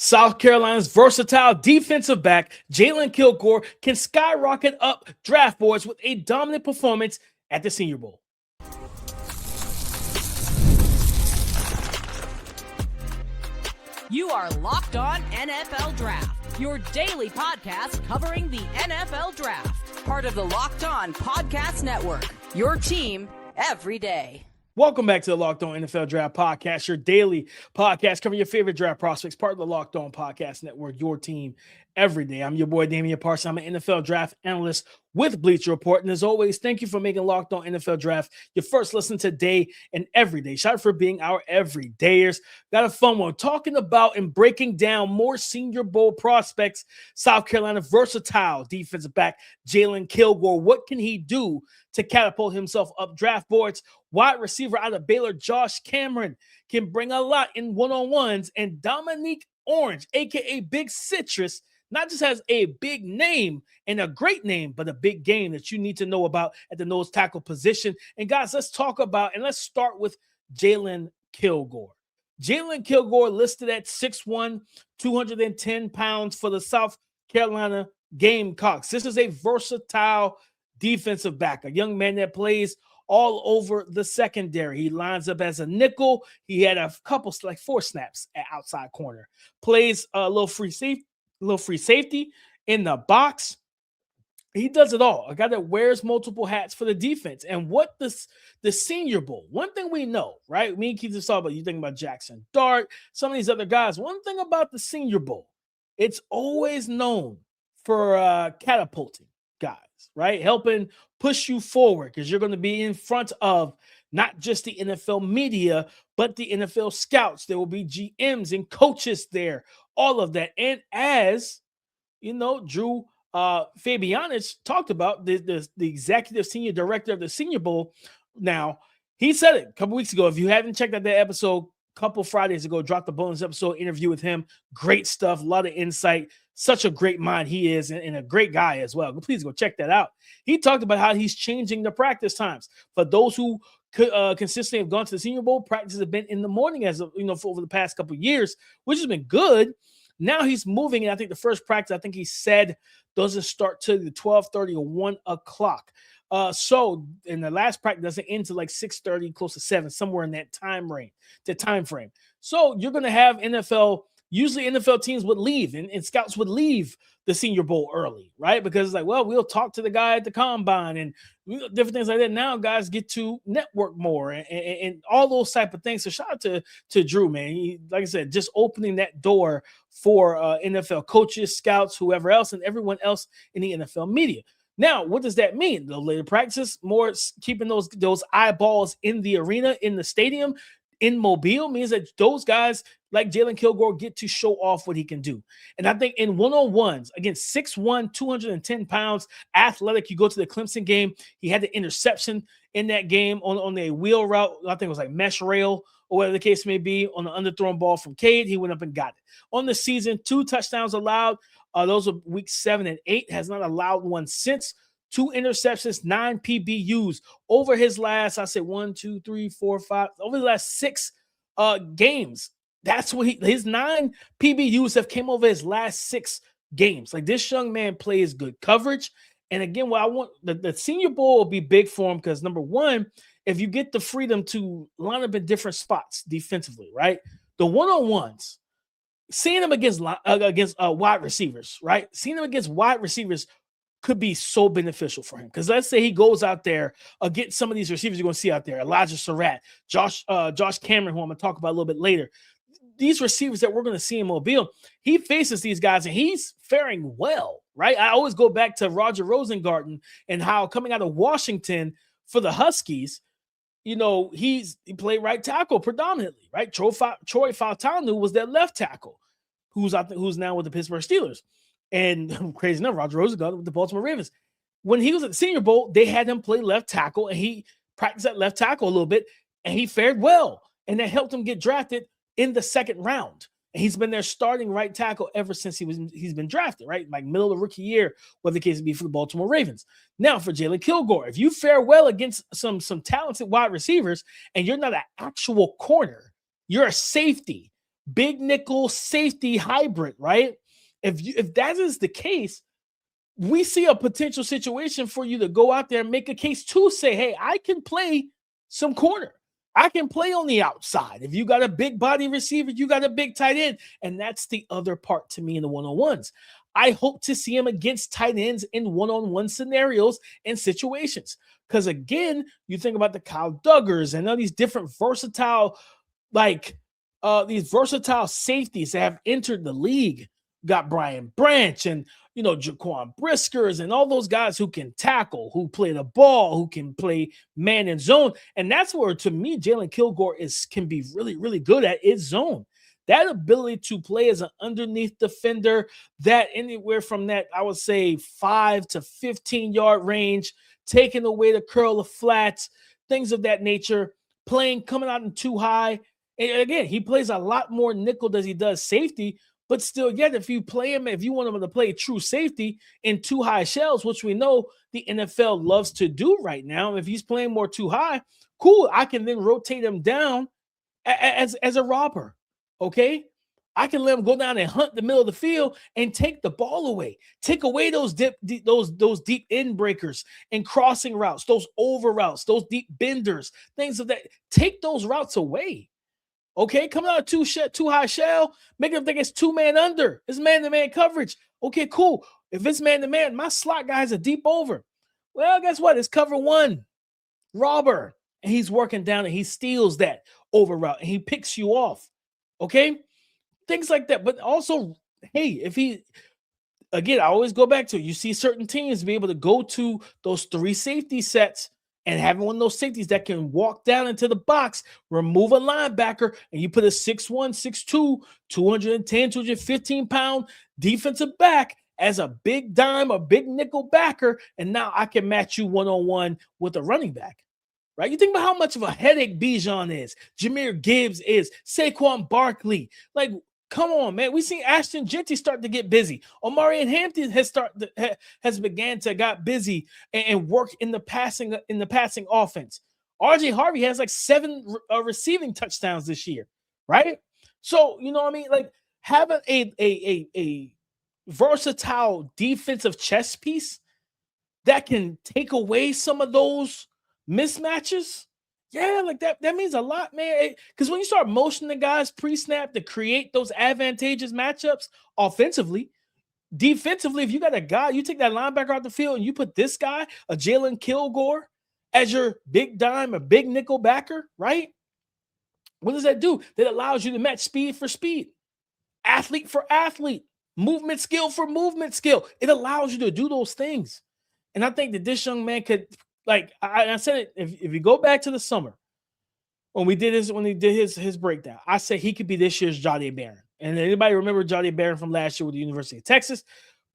South Carolina's versatile defensive back, Jalon Kilgore, can skyrocket up draft boards with a dominant performance at the Senior Bowl. You are Locked On NFL Draft, your daily podcast covering the NFL Draft. Part of the Locked On Podcast Network, your team every day. Welcome back to the Locked On NFL Draft Podcast, your daily podcast covering your favorite draft prospects, part of the Locked On Podcast Network, your team every day. I'm your boy, Damian Parson. I'm an NFL draft analyst with Bleacher Report. And as always, thank you for making Locked On NFL Draft your first listen today and every day. Shout out for being our everydayers. Got a fun one talking about and breaking down more Senior Bowl prospects. South Carolina versatile defensive back, Jalon Kilgore. What can he do to catapult himself up draft boards? Wide receiver out of Baylor, Josh Cameron, can bring a lot in one-on-ones. And Dominique Orange, a.k.a. Big Citrus, not just has a big name and a great name, but a big game that you need to know about at the nose tackle position. And guys, let's talk about, and let's start with Jalon Kilgore. Jalon Kilgore listed at 6'1", 210 pounds for the South Carolina Gamecocks. This is a versatile defensive back, a young man that plays all over the secondary. He lines up as a nickel. He had a couple, like 4 snaps at outside corner. Plays a little free safety in the box. He does it all. A guy that wears multiple hats for the defense. And what the Senior Bowl, one thing we know, right? Me and Keith just talking about, you think about Jackson Dart, some of these other guys. One thing about the Senior Bowl, it's always known for catapulting guys, right? Helping push you forward because you're going to be in front of not just the NFL media, but the NFL scouts. There will be GMs and coaches there, all of that. And as you know, Drew Fabianich talked about, the executive senior director of the Senior Bowl. Now, he said it a couple weeks ago. If you haven't checked out that episode, a couple Fridays ago, dropped the bonus episode interview with him. Great stuff, a lot of insight. Such a great mind he is, and a great guy as well. Please go check that out. He talked about how he's changing the practice times. For those who consistently have gone to the Senior Bowl, practices have been in the morning, as you know, for over the past couple of years, which has been good. Now he's moving, and I think the first practice, I think he said, doesn't start till the 12:30 or 1 o'clock. So in the last practice doesn't end to like 6:30, close to 7, somewhere in that time frame. So you're going to have usually NFL teams would leave and scouts would leave the Senior Bowl early, right? Because it's like, well, we'll talk to the guy at the combine and different things like that. Now guys get to network more and all those type of things. So shout out to Drew, man. He, like I said, just opening that door for NFL coaches, scouts, whoever else, and everyone else in the NFL media. Now, what does that mean? The later practice, more keeping those eyeballs in the arena, in the stadium, in Mobile, means that those guys like Jalon Kilgore get to show off what he can do. And I think in one-on-ones, again, 6'1", 210 pounds, athletic. You go to the Clemson game, he had the interception in that game on a wheel route. I think it was like mesh rail or whatever the case may be, on the underthrown ball from Cade. He went up and got it. On the season, 2 touchdowns allowed. Those are weeks 7 and 8. Has not allowed one since. 2 interceptions, 9 PBUs over his last, I said 1, 2, 3, 4, 5, over the last 6 games. That's what his 9 PBUs have came over his last 6 games. Like, this young man plays good coverage. And again, what I want, the Senior Bowl will be big for him because, number one, if you get the freedom to line up in different spots defensively, right? The one-on-ones, seeing him against wide receivers, right? Seeing him against wide receivers could be so beneficial for him. Because let's say he goes out there against some of these receivers you're going to see out there, Elijah Surratt, Josh Cameron, who I'm going to talk about a little bit later. These receivers that we're going to see in Mobile, he faces these guys and he's faring well, right? I always go back to Roger Rosengarten and how coming out of Washington for the Huskies, you know, he played right tackle predominantly, right? Troy Fautanu was their left tackle, who's now with the Pittsburgh Steelers. And crazy enough, Roger Rosengarten with the Baltimore Ravens. When he was at the Senior Bowl, they had him play left tackle, and he practiced at left tackle a little bit, and he fared well. And that helped him get drafted in the 2nd round. And he's been their starting right tackle ever since he's been drafted, right? Like middle of the rookie year, whether the case would be for the Baltimore Ravens. Now, for Jalon Kilgore, if you fare well against some talented wide receivers, and you're not an actual corner, you're a safety, big nickel safety hybrid, right? If that is the case, we see a potential situation for you to go out there and make a case to say, hey, I can play some corner. I can play on the outside. If you got a big body receiver, you got a big tight end. And that's the other part to me in the one-on-ones. I hope to see him against tight ends in one-on-one scenarios and situations. Because again, you think about the Kyle Duggars and all these different versatile, these versatile safeties that have entered the league. Got Brian Branch and, Jaquan Briskers and all those guys who can tackle, who play the ball, who can play man and zone. And that's where, to me, Jalon Kilgore can be really, really good at is zone. That ability to play as an underneath defender, that anywhere from that, I would say 5 to 15-yard range, taking away the curl of flats, things of that nature, coming out in too high. And again, he plays a lot more nickel than he does safety. But still, yet, if you want him to play true safety in too high shells, which we know the NFL loves to do right now, if he's playing more too high, cool. I can then rotate him down as a robber, okay? I can let him go down and hunt the middle of the field and take the ball away. Take away those deep end breakers and crossing routes, those over routes, those deep benders, things of that. Take those routes away. Okay, coming out of too high shell, make them think it's two-man under. It's man-to-man coverage. Okay, cool. If it's man-to-man, my slot guy has a deep over. Well, guess what? It's cover one. Robber. And he's working down and he steals that over route and he picks you off. Okay? Things like that. But also, hey, again, I always go back to it. You see certain teams be able to go to those 3 safety sets and having one of those safeties that can walk down into the box, remove a linebacker, and you put a 6'1", 6'2", 210, 215-pound defensive back as a big dime, a big nickel backer, and now I can match you one-on-one with a running back, right? You think about how much of a headache Bijan is, Jahmyr Gibbs is, Saquon Barkley. Like, come on, man. We've seen Ashton Genty start to get busy. Omarion Hampton has began to got busy and work in the passing offense. RJ Harvey has like 7 receiving touchdowns this year, right? So, you know what I mean? Like having a versatile defensive chess piece that can take away some of those mismatches. Yeah, like that means a lot, man. Because when you start motioning the guys pre-snap to create those advantageous matchups offensively, defensively, if you got a guy, you take that linebacker out the field and you put this guy, a Jalon Kilgore, as your big dime, a big nickel backer, right? What does that do? That allows you to match speed for speed, athlete for athlete, movement skill for movement skill. It allows you to do those things. And I think that this young man could, like I said it, if you go back to the summer when he did his breakdown, I said he could be this year's Jahdae Barron. And anybody remember Jahdae Barron from last year with the University of Texas?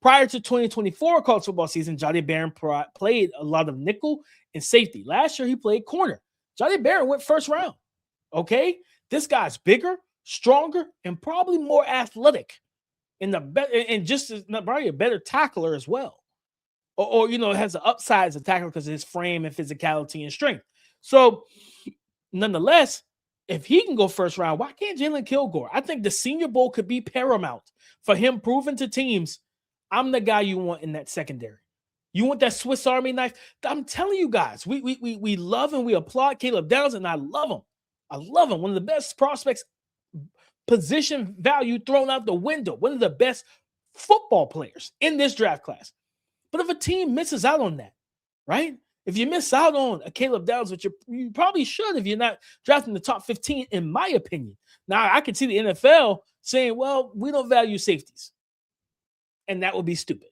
Prior to 2024 college football season, Jahdae Barron played a lot of nickel and safety. Last year he played corner. Jahdae Barron went first round. Okay, this guy's bigger, stronger, and probably more athletic, and probably a better tackler as well. Or has an upside as a tackler because of his frame and physicality and strength. So, nonetheless, if he can go first round, why can't Jalon Kilgore? I think the Senior Bowl could be paramount for him proving to teams, I'm the guy you want in that secondary. You want that Swiss Army knife? I'm telling you guys, we love and we applaud Caleb Downs, and I love him. I love him. One of the best prospects, position value thrown out the window. One of the best football players in this draft class. But if a team misses out on that, right? If you miss out on a Caleb Downs, which you probably should if you're not drafting the top 15, in my opinion. Now, I could see the NFL saying, well, we don't value safeties. And that would be stupid.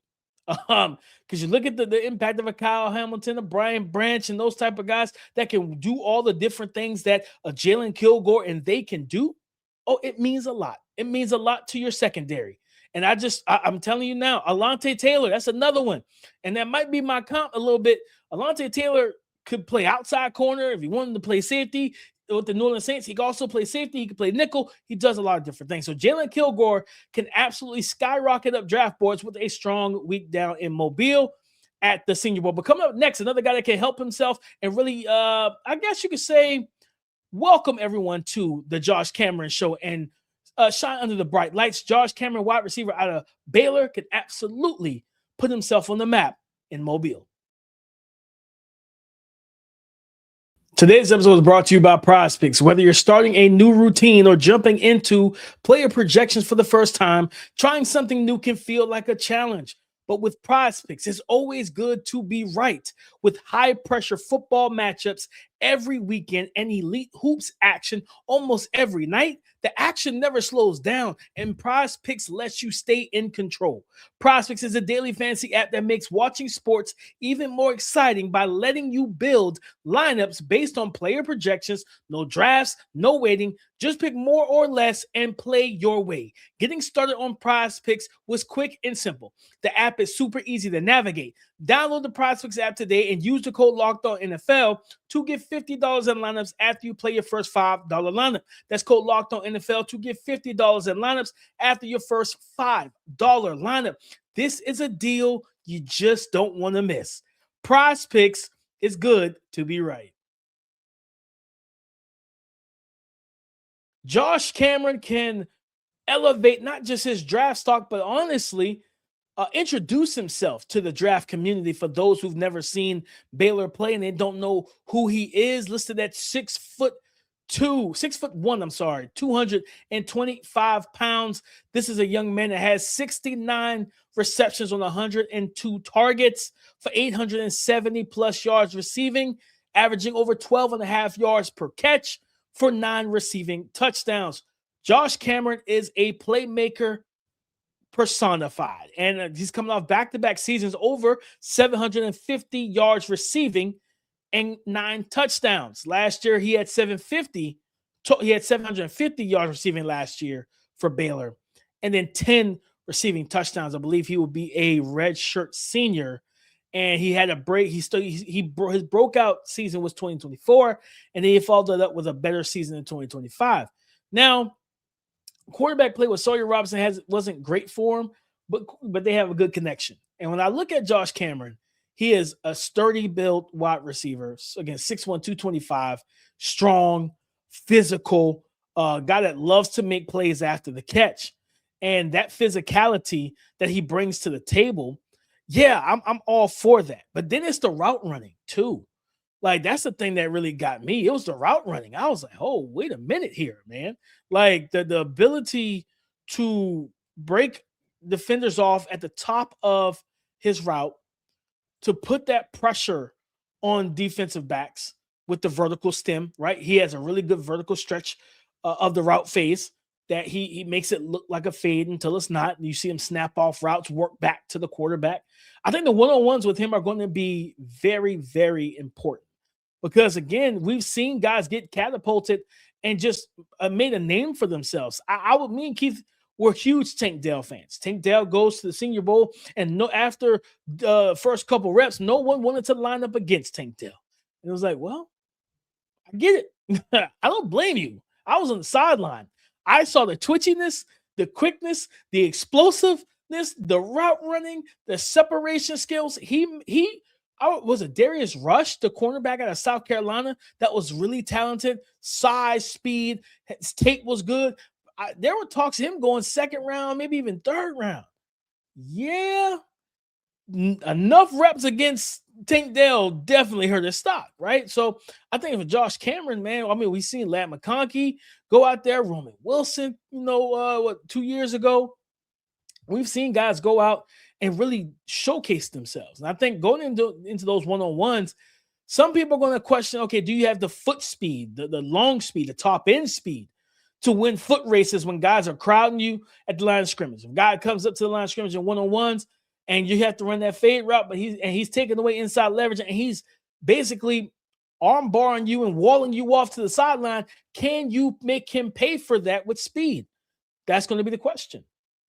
Because you look at the impact of a Kyle Hamilton, a Brian Branch, and those type of guys that can do all the different things that a Jalon Kilgore and they can do. Oh, it means a lot. It means a lot to your secondary. And I'm telling you now, Alontae Taylor, that's another one. And that might be my comp a little bit. Alontae Taylor could play outside corner if he wanted to play safety. With the New Orleans Saints, he can also play safety. He can play nickel. He does a lot of different things. So Jalon Kilgore can absolutely skyrocket up draft boards with a strong week down in Mobile at the Senior Bowl. But coming up next, another guy that can help himself and really, I guess you could say, welcome everyone to the Josh Cameron Show and shine under the bright lights. Josh Cameron, wide receiver out of Baylor, could absolutely put himself on the map in Mobile. Today's episode is brought to you by PrizePicks. Whether you're starting a new routine or jumping into player projections for the first time, trying something new can feel like a challenge. But with PrizePicks, it's always good to be right. With high-pressure football matchups every weekend and elite hoops action almost every night, the action never slows down, and PrizePicks lets you stay in control. PrizePicks is a daily fantasy app that makes watching sports even more exciting by letting you build lineups based on player projections. No drafts, no waiting. Just pick more or less and play your way. Getting started on PrizePicks was quick and simple. The app is super easy to navigate. Download the PrizePicks app today and use the code LOCKEDONNFL to get $50 in lineups after you play your first $5 lineup. That's code LOCKEDONNFL to get $50 in lineups after your first $5 lineup. This is a deal you just don't want to miss. PrizePicks is good to be right. Josh Cameron can elevate not just his draft stock, but honestly, introduce himself to the draft community for those who've never seen Baylor play and they don't know who he is. Listed at 6'1", 225 pounds. This is a young man that has 69 receptions on 102 targets for 870 plus yards receiving, averaging over 12.5 yards per catch for 9 receiving touchdowns. Josh Cameron is a playmaker personified, and he's coming off back-to-back seasons over 750 yards receiving and 9 touchdowns. Last year, he had 750 yards receiving last year for Baylor, and then 10 receiving touchdowns. I believe he will be a redshirt senior, and he had a break. His breakout season was 2024, and then he followed it up with a better season in 2025. Now, quarterback play with Sawyer Robinson wasn't great for him, but they have a good connection. And when I look at Josh Cameron, he is a sturdy built wide receiver. Again, 6'1", 225, strong, physical, guy that loves to make plays after the catch. And that physicality that he brings to the table, yeah, I'm all for that. But then it's the route running too. Like, that's the thing that really got me. It was the route running. I was like, oh, wait a minute here, man. Like, the ability to break defenders off at the top of his route, to put that pressure on defensive backs with the vertical stem, right? He has a really good vertical stretch of the route phase that he makes it look like a fade until it's not. You see him snap off routes, work back to the quarterback. I think the one-on-ones with him are going to be very, very important. Because, again, we've seen guys get catapulted and just made a name for themselves. Me and Keith were huge Tank Dell fans. Tank Dell goes to the Senior Bowl, and after the first couple reps, no one wanted to line up against Tank Dell. And it was like, well, I get it. I don't blame you. I was on the sideline. I saw the twitchiness, the quickness, the explosiveness, the route running, the separation skills. Was it Darius Rush, the cornerback out of South Carolina, that was really talented, size, speed, his tape was good. There were talks of him going second round, maybe even third round. Yeah, enough reps against Tank Dell definitely hurt his stock, right? So I think for Josh Cameron, man, I mean, we've seen Ladd McConkey go out there, Roman Wilson, 2 years ago. We've seen guys go out and really showcase themselves. And I think going into those one-on-ones, some people are going to question, okay, do you have the foot speed, the long speed, the top end speed to win foot races when guys are crowding you at the line of scrimmage? If a guy comes up to the line of scrimmage in one-on-ones and you have to run that fade route, but he's taking away inside leverage and he's basically arm barring you and walling you off to the sideline, can you make him pay for that with speed? That's going to be the question.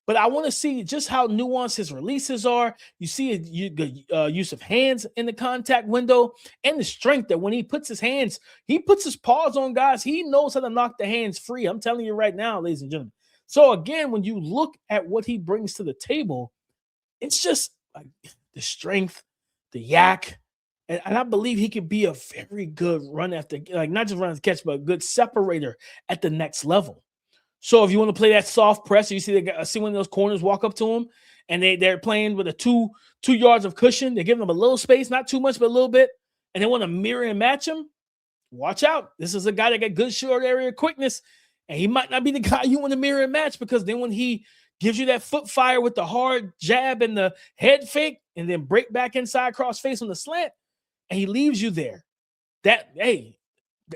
But I want to see just how nuanced his releases are. You see use of hands in the contact window and the strength that when he puts his paws on guys, he knows how to knock the hands free. I'm telling you right now, ladies and gentlemen. So again, when you look at what he brings to the table, it's just like the strength, the yak. And I believe he could be a very good run after, like not just run after catch, but a good separator at the next level. So if you want to play that soft press, you see one of those corners walk up to him, and they're playing with a two yards of cushion. They're giving them a little space, not too much, but a little bit, and they want to mirror and match him. Watch out. This is a guy that got good short area quickness, and he might not be the guy you want to mirror and match, because then when he gives you that foot fire with the hard jab and the head fake and then break back inside cross face on the slant, and he leaves you there, that's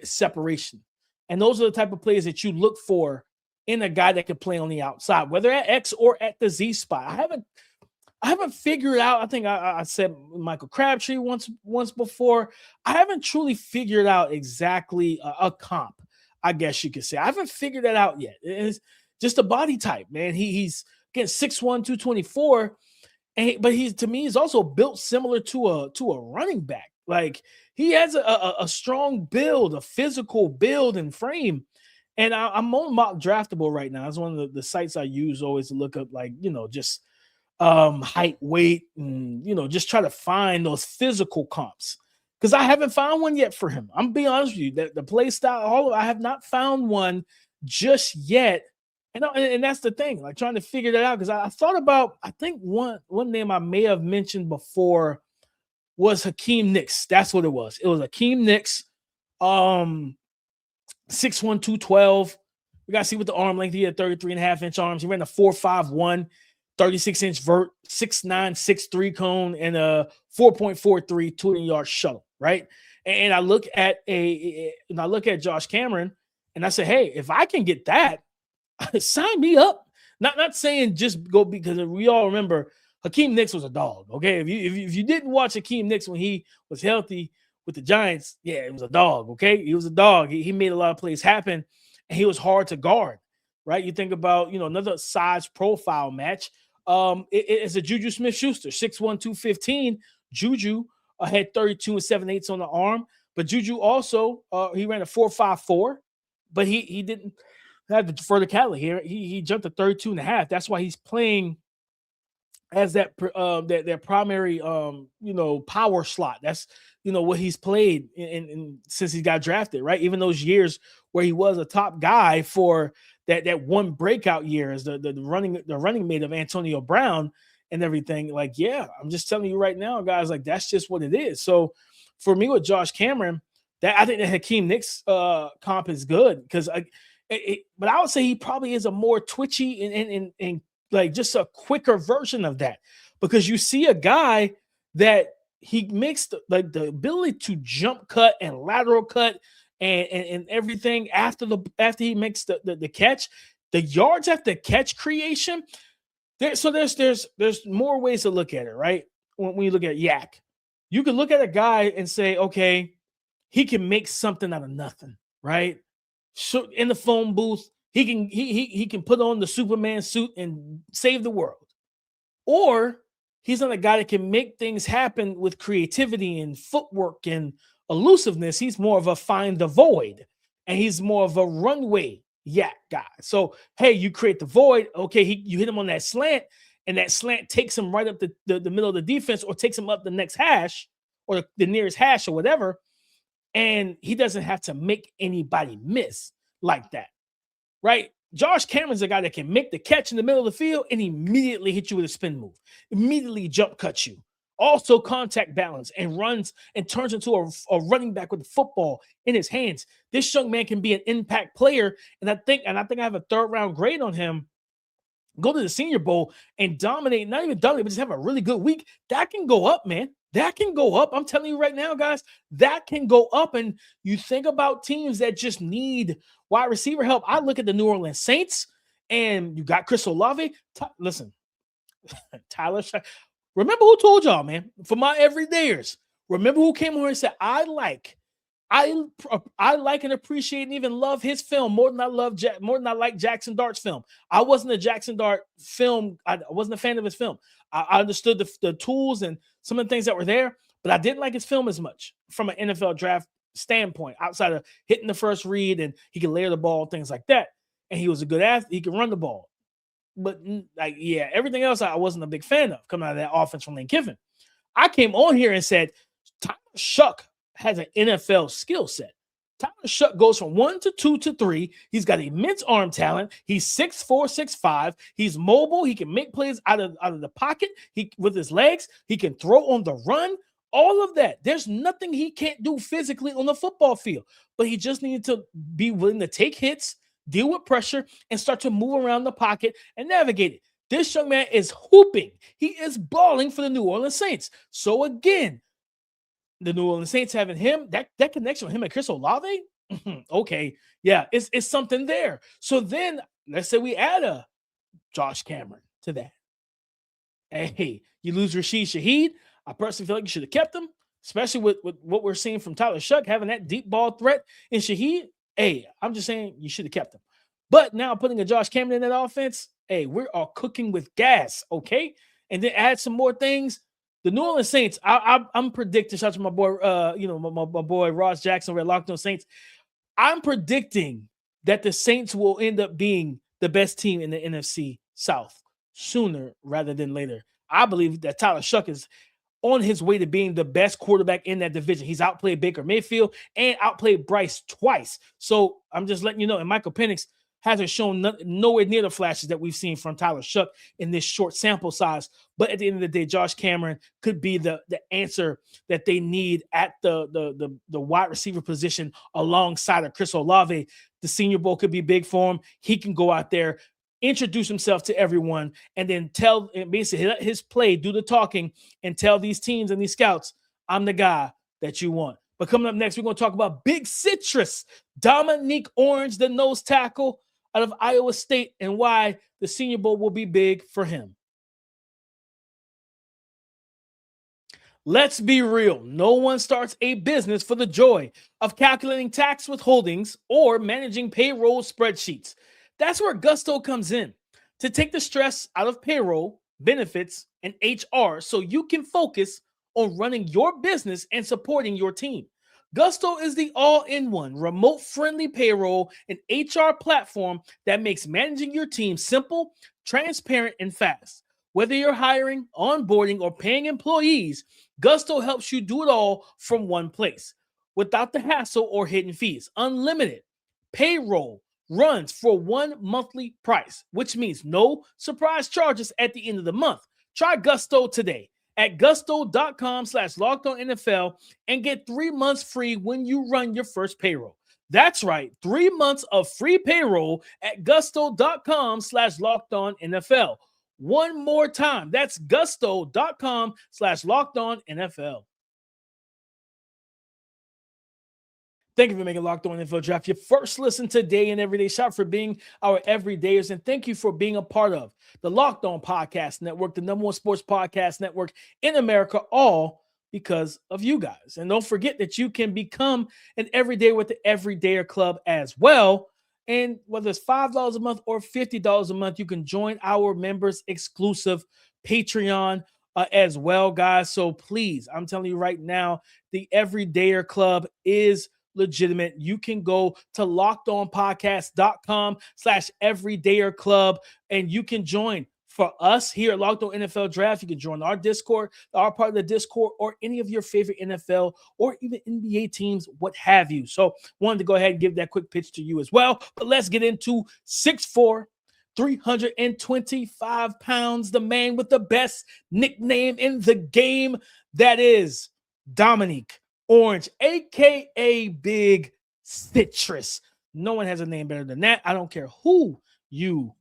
separation. And those are the type of plays that you look for in a guy that can play on the outside, whether at X or at the Z spot. I haven't figured out. I think I said Michael Crabtree once before. I haven't truly figured out exactly a comp, I guess you could say. I haven't figured that out yet. It's just a body type, man. He's again 6'1", 224, but to me he's also built similar to a running back. Like, he has a strong build, a physical build and frame. And I'm on Mock Draftable right now. It's one of the sites I use always to look up, like, just height, weight, and, just try to find those physical comps, because I haven't found one yet for him. I'm being honest with you. The play style, I have not found one just yet. And that's the thing, like, trying to figure that out, because I thought about, I think one name I may have mentioned before was Hakeem Nicks. That's what it was. It was Hakeem Nicks. 6'1", 212. We got to see what the arm length. He had 33.5-inch arms. He ran a 4.51, 36-inch vert, 6'9", 6'3 cone, and a 4.43 20-yard shuttle, right? And I look at Josh Cameron, and I say, hey, if I can get that, sign me up. Not saying just go, because we all remember Hakeem Nicks was a dog, okay? If you didn't watch Hakeem Nicks when he was healthy with the Giants, yeah, it was a dog, okay? He was a dog. He made a lot of plays happen, and he was hard to guard, right? You think about, another size profile match. It's a Juju Smith-Schuster, 6'1", 215. Juju had 32 7/8 on the arm, but Juju also, he ran a 4.54, but he didn't have the verticality here. He jumped to 32.5. That's why he's playing as that primary, power slot. That's, what he's played in since he got drafted, right? Even those years where he was a top guy for that one breakout year as the running mate of Antonio Brown and everything. Like, yeah, I'm just telling you right now, guys, like, that's just what it is. So for me with Josh Cameron, I think the Hakeem Nicks comp is good, because but I would say he probably is a more twitchy and like just a quicker version of that, because you see a guy that he mixed like the ability to jump cut and lateral cut and everything after he makes the catch, the yards after catch creation. There's more ways to look at it, right? When you look at Yak, you can look at a guy and say, okay, he can make something out of nothing, right? So in the phone booth, he can put on the Superman suit and save the world. Or he's not a guy that can make things happen with creativity and footwork and elusiveness. He's more of a find the void, and he's more of a runway Yak guy. So, hey, you create the void. Okay, you hit him on that slant, and that slant takes him right up the middle of the defense, or takes him up the next hash or the nearest hash or whatever. And he doesn't have to make anybody miss like that, right? Josh Cameron's a guy that can make the catch in the middle of the field and immediately hit you with a spin move, immediately jump cut you, also contact balance, and runs and turns into a running back with the football in his hands. This young man can be an impact player, and I think I have a 3rd round grade on him. Go to the Senior Bowl and dominate, not even dominate, but just have a really good week. That can go up, man. That can go up. I'm telling you right now, guys, that can go up. And you think about teams that just need wide receiver help. I look at the New Orleans Saints, and you got Chris Olave. Listen, Tyler, remember who told y'all, man, for my everydayers, remember who came over and said, I like and appreciate and even love his film more than I like Jackson Dart's film. I wasn't a Jackson Dart film. I wasn't a fan of his film. I understood the tools and some of the things that were there, but I didn't like his film as much from an NFL draft standpoint, outside of hitting the first read, and he can layer the ball, things like that. And he was a good athlete. He can run the ball. But everything else I wasn't a big fan of coming out of that offense from Lane Kiffin. I came on here and said, Tyler Shuck has an NFL skill set. Tyler Shuck goes from 1 to 2 to 3. He's got immense arm talent. He's 6'4", 6'5". He's mobile. He can make plays out of the pocket. With his legs. He can throw on the run. All of that. There's nothing he can't do physically on the football field. But he just needed to be willing to take hits, deal with pressure, and start to move around the pocket and navigate it. This young man is hooping. He is balling for the New Orleans Saints. So again, the New Orleans Saints having him, that connection with him and Chris Olave, okay, yeah, it's something there. So then let's say we add a Josh Cameron to that. Hey, you lose Rashid Shaheed. I personally feel like you should have kept him, especially with what we're seeing from Tyler Shuck, having that deep ball threat in Shaheed. Hey, I'm just saying you should have kept him. But now putting a Josh Cameron in that offense, hey, we're all cooking with gas, okay? And then add some more things. The New Orleans Saints, I'm predicting, shout out to my boy, my boy Ross Jackson, Red Locked On Saints. I'm predicting that the Saints will end up being the best team in the NFC South sooner rather than later. I believe that Tyler Shuck is on his way to being the best quarterback in that division. He's outplayed Baker Mayfield and outplayed Bryce twice. So I'm just letting you know, and Michael Penix hasn't shown nowhere near the flashes that we've seen from Tyler Shuck in this short sample size. But at the end of the day, Josh Cameron could be the answer that they need at the wide receiver position alongside of Chris Olave. The Senior Bowl could be big for him. He can go out there, introduce himself to everyone, and then basically let his play, do the talking, and tell these teams and these scouts, I'm the guy that you want. But coming up next, we're going to talk about Big Citrus, Domonique Orange, the nose tackle out of Iowa State, and why the Senior Bowl will be big for him. Let's be real. No one starts a business for the joy of calculating tax withholdings or managing payroll spreadsheets. That's where Gusto comes in to take the stress out of payroll, benefits, and HR so you can focus on running your business and supporting your team. Gusto is the all-in-one, remote-friendly payroll and HR platform that makes managing your team simple, transparent, and fast. Whether you're hiring, onboarding, or paying employees, Gusto helps you do it all from one place without the hassle or hidden fees. Unlimited payroll runs for one monthly price, which means no surprise charges at the end of the month. Try Gusto today at gusto.com/LockedOnNFL and get 3 months free when you run your first payroll. That's right, 3 months of free payroll at gusto.com/LockedOnNFL. One more time, that's gusto.com/LockedOnNFL. Thank you for making Locked On NFL Draft your first listen today and every day. Shout out for being our everydayers, and thank you for being a part of the Locked On Podcast Network, the #1 sports podcast network in America, all because of you guys. And don't forget that you can become an everyday with the Everydayer Club as well. And whether it's $5 a month or $50 a month, you can join our members exclusive Patreon as well, guys. So please, I'm telling you right now, the Everydayer Club is legitimate. You can go to lockedonpodcast.com/everydayer club and you can join. For us here at Locked On NFL Draft, you can join our Discord, our part of the Discord, or any of your favorite NFL or even NBA teams, what have you. So wanted to go ahead and give that quick pitch to you as well. But let's get into 6'4", 325 pounds, the man with the best nickname in the game. That is Dominique Orange, a.k.a. Big Citrus. No one has a name better than that. I don't care who you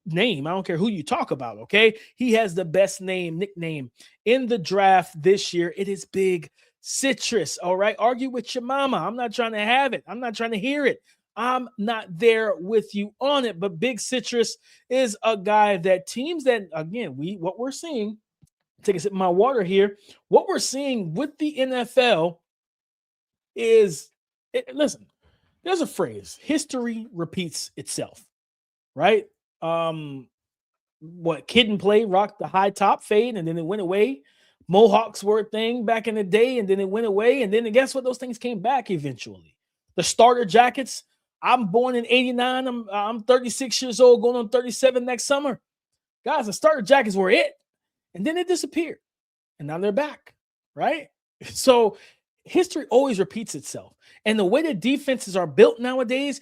name. I don't care who you talk about, okay? He has the best nickname in the draft this year. It is Big Citrus, all right? Argue with your mama. I'm not trying to have it. I'm not trying to hear it. I'm not there with you on it. But Big Citrus is a guy that teams that, again, what we're seeing, take a sip of my water here. What we're seeing with the NFL is, listen, there's a phrase, history repeats itself, right? Kid and play rocked the high top fade, and then it went away. Mohawks were a thing back in the day, and then it went away. And then guess what? Those things came back eventually. The starter jackets. I'm born in 89. I'm 36 years old, going on 37 next summer. Guys, the starter jackets were it. And then it disappeared. And now they're back, right? So history always repeats itself. And the way that defenses are built nowadays,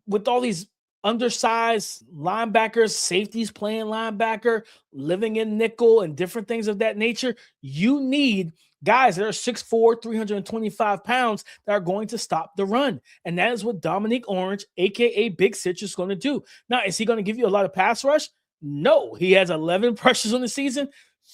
with all these undersized linebackers, safeties playing linebacker, living in nickel, and different things of that nature, you need guys that are 6'4", 325 pounds that are going to stop the run. And that is what Domonique Orange, aka Big Sitch, is going to do. Now, is he going to give you a lot of pass rush? No. He has 11 pressures on the season,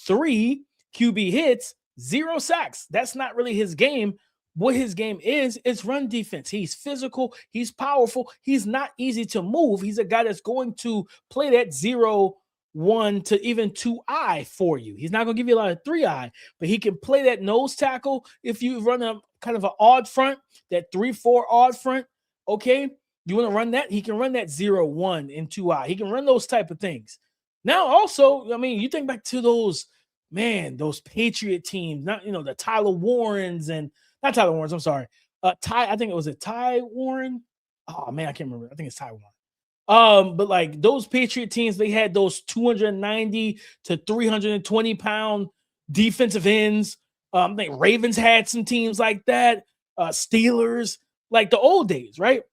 3 QB hits, 0 sacks. That's not really his game. What his game is run defense. He's physical. He's powerful. He's not easy to move. He's a guy that's going to play that 0-1 to even 2-eye for you. He's not going to give you a lot of 3-eye, but he can play that nose tackle. If you run a kind of an odd front, that 3-4 odd front, okay, you want to run that? He can run that 0-1 and 2-eye. He can run those type of things. Now, also, I mean, you think back to those Patriot teams, not, the Tyler Warrens and not Tyler Warrens, I'm sorry. I think it was Ty Warren. Oh man, I can't remember. I think it's Ty Warren. But like those Patriot teams, they had those 290 to 320 pound defensive ends. I think Ravens had some teams like that. Steelers, like the old days, right?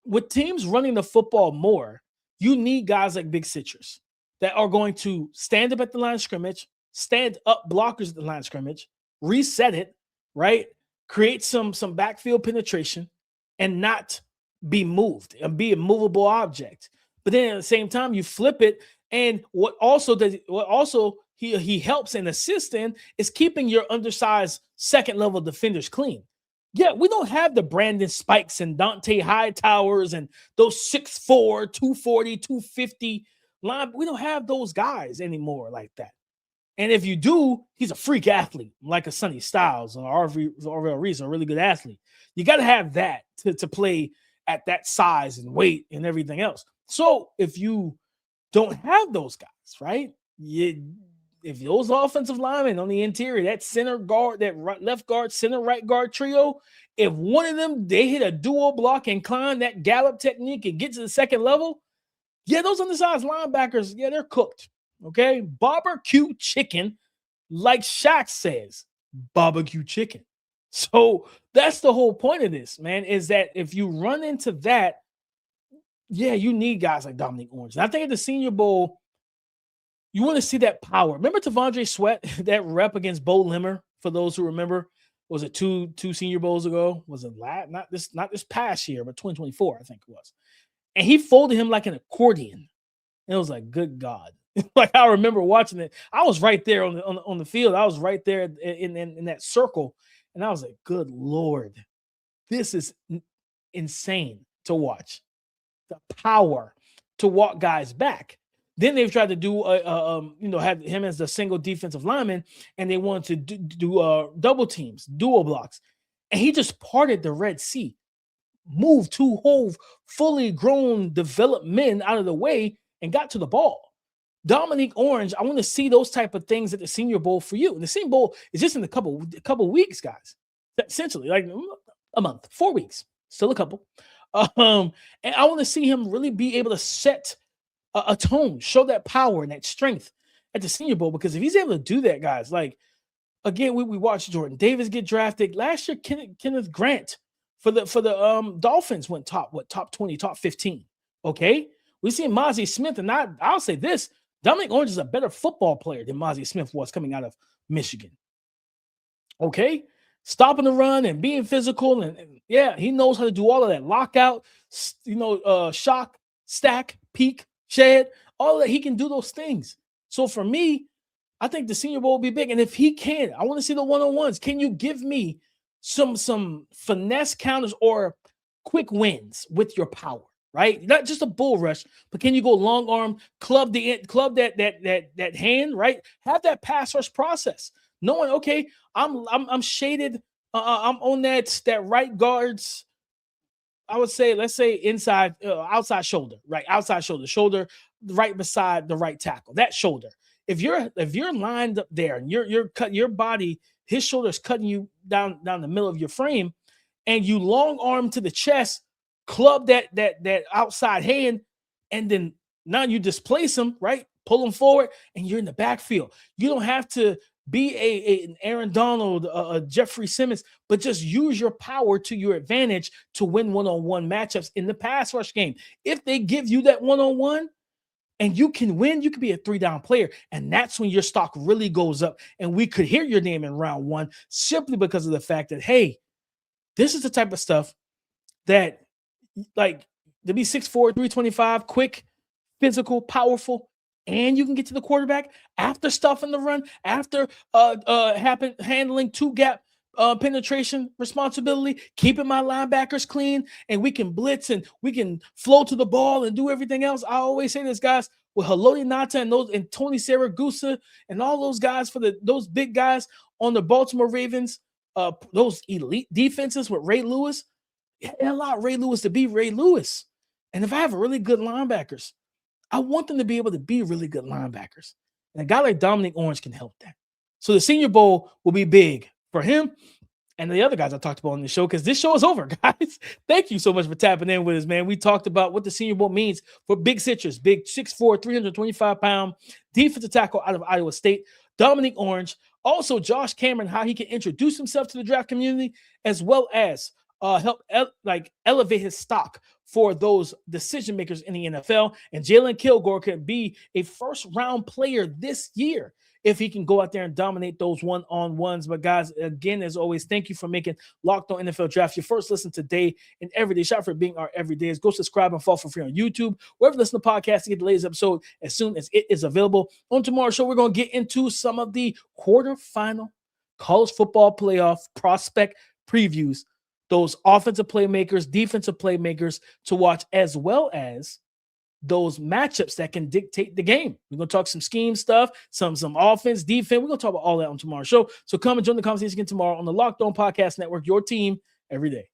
With teams running the football more, you need guys like Big Citrus that are going to stand up at the line of scrimmage, stand up blockers at the line of scrimmage, reset it, right? Create some backfield penetration and not be moved and be a movable object. But then at the same time, you flip it. And what also he helps and assists in is keeping your undersized second level defenders clean. Yeah, we don't have the Brandon Spikes and Dante Hightowers and those 6'4", 240, 250 line. We don't have those guys anymore like that. And if you do, he's a freak athlete, like a Sonny Styles or RVL Reese, a really good athlete. You got to have that to play at that size and weight and everything else. So if you don't have those guys, right? If those offensive linemen on the interior, that center guard, that left guard, center right guard trio, if one of them, they hit a dual block and climb that gallop technique and get to the second level, yeah, those undersized linebackers, yeah, they're cooked. Okay, barbecue chicken, like Shaq says, barbecue chicken. So that's the whole point of this, man, is that if you run into that, yeah, you need guys like Dominique Orange. And I think at the Senior Bowl, you want to see that power. Remember Tavondre Sweat, that rep against Bo Limmer, for those who remember? Was it two Senior Bowls ago? Was it not this past year, but 2024, I think it was. And he folded him like an accordion. And it was like, good God. Like I remember watching it. I was right there on the field. I was right there in that circle. And I was like, good Lord, this is insane to watch. The power to walk guys back. Then they've tried to do, have him as the single defensive lineman, and they wanted to do double teams, dual blocks. And he just parted the Red Sea, moved 2 whole fully grown developed men out of the way and got to the ball. Dominique Orange, I want to see those type of things at the Senior Bowl for you. And the Senior Bowl is just in a couple weeks, guys. Essentially, like a month, 4 weeks, still a couple. And I want to see him really be able to set a tone, show that power and that strength at the Senior Bowl. Because if he's able to do that, guys, like again, we watched Jordan Davis get drafted last year. Kenneth Grant for the Dolphins went top 20, top 15. Okay, we see Mozzie Smith, and I'll say this. Dominique Orange is a better football player than Mozzie Smith was coming out of Michigan. Okay? Stopping the run and being physical. And yeah, he knows how to do all of that. Lockout, shock, stack, peek, shed, all that. He can do those things. So for me, I think the Senior Bowl will be big. And if he can, I want to see the one-on-ones. Can you give me some finesse counters or quick wins with your power? Right? Not just a bull rush, but can you go long arm, club that hand, right? Have that pass rush process. Knowing, okay, I'm shaded, I'm on that right guard's, I would say, let's say outside shoulder, right? Outside shoulder right beside the right tackle, that shoulder. If you're lined up there and you're cut your body, his shoulder's cutting you down the middle of your frame, and you long arm to the chest, club that outside hand, and then now you displace him, right? Pull him forward, and you're in the backfield. You don't have to be an Aaron Donald, a Jeffrey Simmons, but just use your power to your advantage to win one-on-one matchups in the pass rush game. If they give you that one-on-one and you can win, you could be a 3-down player. And that's when your stock really goes up. And we could hear your name in round 1 simply because of the fact that, hey, this is the type of stuff that, like, to be 6'4", 325, quick, physical, powerful, and you can get to the quarterback after stuffing the run, after handling 2-gap penetration responsibility, keeping my linebackers clean, and we can blitz and we can flow to the ball and do everything else. I always say this, guys, with Haloti Ngata and Tony Saragusa and all those guys those big guys on the Baltimore Ravens, those elite defenses with Ray Lewis, it allowed Ray Lewis to be Ray Lewis. And if I have really good linebackers, I want them to be able to be really good linebackers. And a guy like Dominique Orange can help that. So the Senior Bowl will be big for him and the other guys I talked about on the show, because this show is over, guys. Thank you so much for tapping in with us, man. We talked about what the Senior Bowl means for Big Citrus, big 6'4", 325-pound defensive tackle out of Iowa State, Dominique Orange. Also, Josh Cameron, how he can introduce himself to the draft community, as well as help elevate his stock for those decision makers in the NFL. And Jalon Kilgore could be a first-round player this year if he can go out there and dominate those one-on-ones. But guys, again, as always, thank you for making Locked On NFL Draft your first listen today and every day. Shout out for being our everydays. Go subscribe and follow for free on YouTube, wherever you listen to podcasts, to get the latest episode as soon as it is available. On tomorrow's show, we're going to get into some of the quarterfinal college football playoff prospect previews, those offensive playmakers, defensive playmakers to watch, as well as those matchups that can dictate the game. We're going to talk some scheme stuff, some offense, defense. We're going to talk about all that on tomorrow's show. So come and join the conversation again tomorrow on the Locked On Podcast Network, your team every day.